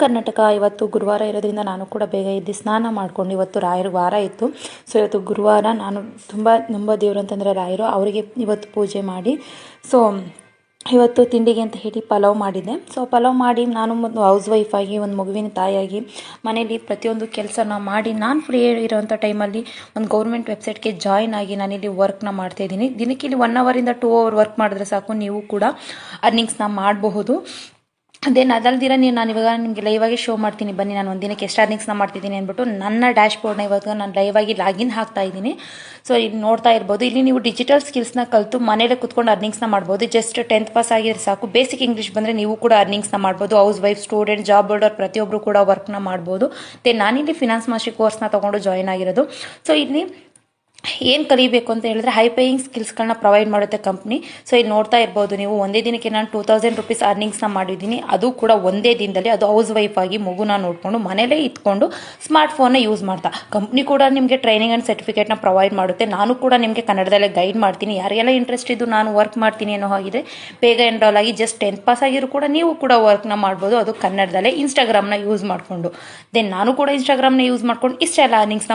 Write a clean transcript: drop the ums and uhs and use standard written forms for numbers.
ಕರ್ನಾಟಕ. ಇವತ್ತು ಗುರುವಾರ ಇರೋದ್ರಿಂದ ನಾನು ಕೂಡ ಬೇಗ ಎದ್ದು ಸ್ನಾನ ಮಾಡ್ಕೊಂಡು, ಇವತ್ತು ರಾಯರ ವಾರ ಇತ್ತು. ಸೊ ಇವತ್ತು ಗುರುವಾರ, ನಾನು ತುಂಬ ದೇವರು ಅಂತಂದರೆ ರಾಯರು, ಅವರಿಗೆ ಇವತ್ತು ಪೂಜೆ ಮಾಡಿ, ಸೊ ಇವತ್ತು ತಿಂಡಿಗೆ ಅಂತ ಹೇಳಿ ಪಲಾವ್ ಮಾಡಿದ್ದೆ. ಸೊ ಪಲಾವ್ ಮಾಡಿ ನಾನು ಒಂದು ಹೌಸ್ ವೈಫಾಗಿ, ಒಂದು ಮಗುವಿನ ತಾಯಿಯಾಗಿ ಮನೇಲಿ ಪ್ರತಿಯೊಂದು ಕೆಲಸನ ಮಾಡಿ, ನಾನು ಫ್ರೀ ಇರೋವಂಥ ಟೈಮಲ್ಲಿ ಒಂದು ಗೌರ್ಮೆಂಟ್ ವೆಬ್ಸೈಟ್ಗೆ ಜಾಯ್ನ್ ಆಗಿ ನಾನಿಲ್ಲಿ ವರ್ಕ್ನ ಮಾಡ್ತಾಯಿದ್ದೀನಿ. ದಿನಕ್ಕೆ ಇಲ್ಲಿ 1 ಅವರಿಂದ 2 ಅವರ್ ವರ್ಕ್ ಮಾಡಿದ್ರೆ ಸಾಕು, ನೀವು ಕೂಡ ಅರ್ನಿಂಗ್ಸ್ನ ಮಾಡಬಹುದು. ಅದಲ್ದಿರ ನಾನು ಇವಾಗ ನಿಮಗೆ ಲೈವಾಗಿ ಶೋ ಮಾಡ್ತೀನಿ, ಬನ್ನಿ ನಾನು ಒಂದು ದಿನಕ್ಕೆ ಎಷ್ಟು ಅರ್ನಿಂಗ್ಸ್ನ ಮಾಡ್ತಿದ್ದೀನಿ ಅಂದ್ಬಿಟ್ಟು ನನ್ನ ಡ್ಯಾಶ್ ಬೋರ್ಡ್ನ ಇವಾಗ ನಾನು ಲೈವಾಗಿ ಲಾಗಿನ್ ಹಾಕ್ತಾ ಇದ್ದೀನಿ. ಸೊ ಇಲ್ಲಿ ನೋಡ್ತಾ ಇರ್ಬೋದು, ಇಲ್ಲಿ ನೀವು ಡಿಜಿಟಲ್ ಸ್ಕಿಲ್ಸ್ನ ಕಲಿತು ಮನೇಲೆ ಕುತ್ಕೊಂಡು ಅರ್ನಿಂಗ್ಸ್ನ ಮಾಡ್ಬೋದು. ಜಸ್ಟ್ 10th ಪಾಸ್ ಆಗಿದ್ರೆ ಸಾಕು, ಬೇಸಿಕ್ ಇಂಗ್ಲೀಷ್ ಬಂದರೆ ನೀವು ಕೂಡ ಅರ್ನಿಂಗ್ಸ್ನ ಮಾಡ್ಬೋದು. House wife, student, job holder ಪ್ರತಿಯೊಬ್ಬರು ಕೂಡ ವರ್ಕ್ನ ಮಾಡ್ಬೋದು. ನಾನಿಲ್ಲಿ ಫಿನಾನ್ಸ್ ಮಾಸ್ಟರಿ ಕೋರ್ಸ್ನ ತೊಗೊಂಡು ಜಾಯ್ನ್ ಆಗಿರೋದು. ಸೊ ಇಲ್ಲಿ ಏನು ಕಲಿಬೇಕು ಅಂತ ಹೇಳಿದ್ರೆ ಹೈ ಪೇಯಿಂಗ್ ಸ್ಕಿಲ್ಸ್ಗಳನ್ನ ಪ್ರೊವೈಡ್ ಮಾಡುತ್ತೆ ಕಂಪ್ನಿ. ಸೊ ಇಲ್ಲಿ ನೋಡ್ತಾ ಇರ್ಬೋದು ನೀವು, ಒಂದೇ ದಿನಕ್ಕೆ ನಾನು 2000 ರುಪೀಸ್ ಅರ್ನಿಂಗ್ಸ್ನ ಮಾಡಿದ್ದೀನಿ. ಅದು ಕೂಡ ಒಂದೇ ದಿನದಲ್ಲಿ, ಅದು ಹೌಸ್ ವೈಫ್ ಆಗಿ ಮಗುನ ನೋಡಿಕೊಂಡು ಮನೇಲೇ ಇತ್ಕೊಂಡು ಸ್ಮಾರ್ಟ್ ಫೋನ್ನ ಯೂಸ್ ಮಾಡ್ತಾ. ಕಂಪ್ನಿ ಕೂಡ ನಿಮಗೆ ಟ್ರೈನಿಂಗ್ ಆ್ಯಂಡ್ ಸರ್ಟಿಫಿಕೇಟ್ನ ಪ್ರೊವೈಡ್ ಮಾಡುತ್ತೆ. ನಾನು ಕೂಡ ನಿಮಗೆ ಕನ್ನಡದಲ್ಲೇ ಗೈಡ್ ಮಾಡ್ತೀನಿ. ಯಾರಿಗೆಲ್ಲ ಇಂಟ್ರೆಸ್ಟ್ ಇದ್ದು ನಾನು ವರ್ಕ್ ಮಾಡ್ತೀನಿ ಅನ್ನೋ ಹಾಗಿದ್ರೆ ಬೇಗ ಎನ್ರೋಲ್ ಆಗಿ, ಜಸ್ಟ್ 10th ಪಾಸ್ ಆಗಿರೋ ಕೂಡ ನೀವು ಕೂಡ ವರ್ಕ್ನ ಮಾಡ್ಬೋದು, ಅದು ಕನ್ನಡದಲ್ಲೇ. ಇನ್ಸ್ಟಾಗ್ರಾಮ್ನ ಯೂಸ್ ಮಾಡಿಕೊಂಡು ನಾನು ಕೂಡ ಇನ್ಸ್ಟಾಗ್ರಾಮ್ನ ಯೂಸ್ ಮಾಡ್ಕೊಂಡು ಇಷ್ಟೆಲ್ಲ ಅರ್ನಿಂಗ್ಸ್ನ